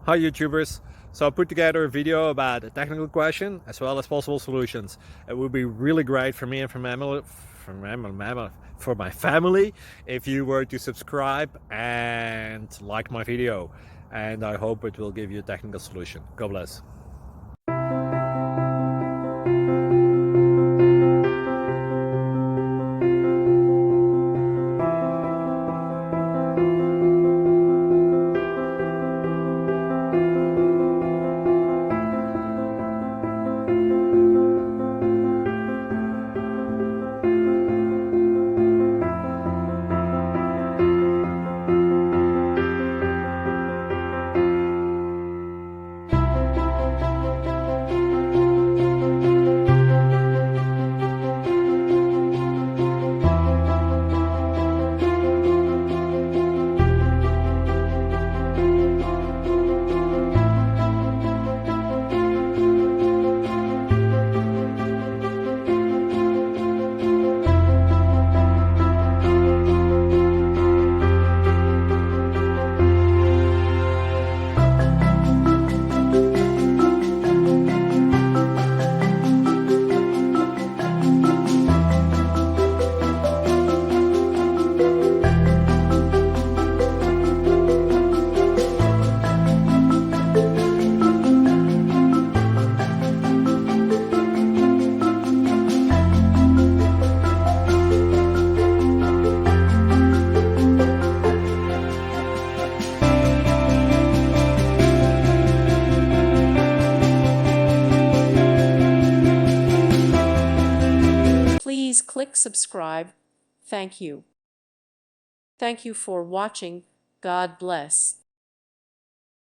Hi YouTubers! So I put together a video about a technical question as well as possible solutions. It would be really great for me and for my family if you were to subscribe and like my video, and I hope it will give you a technical solution. God bless. Please click subscribe. Thank you. Thank you for watching. God bless.